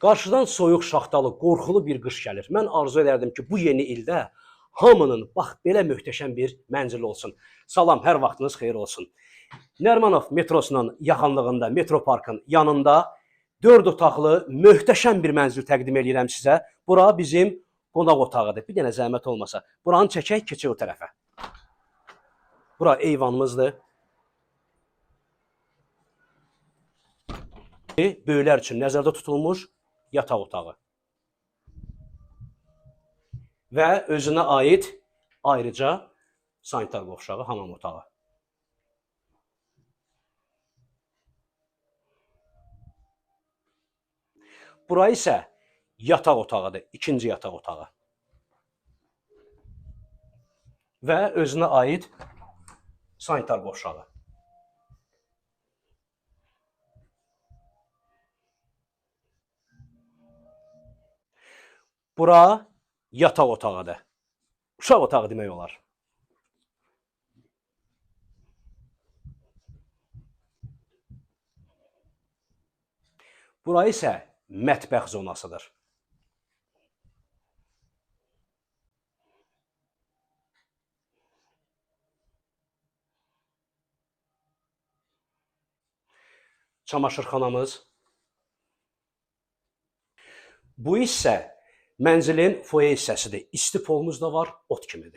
Qarşıdan soyuq şaxtalı, qorxulu bir qış gəlir. Mən arzu edərdim ki, bu yeni ildə hamının bax belə möhtəşəm bir mənzili olsun. Salam, hər vaxtınız xeyir olsun. Nərimanov metrosunun yaxınlığında, metro parkın yanında 4 otaqlı möhtəşəm bir mənzil təqdim edirəm sizə. Bura bizim qonaq otağıdır. Bir dənə zəhmət olmasa, buranı çəkək, keçək o tərəfə. Bura eyvanımızdır. Böyüklər üçün nəzərdə tutulmuş yataq otağı. Və özünə aid ayrıca sanitar qovşağı, hamam otağı. Bura isə yataq otağıdır, ikinci yataq otağı. Və özünə aid sanitar qovşağı. Bura yataq otağıdır. Uşaq otağı demək olar. Bura isə mətbəx zonasıdır. Çamaşırxanamız. Bu isə mənzilin foye hissəsidir. İsti polumuz da var, ot kimidir.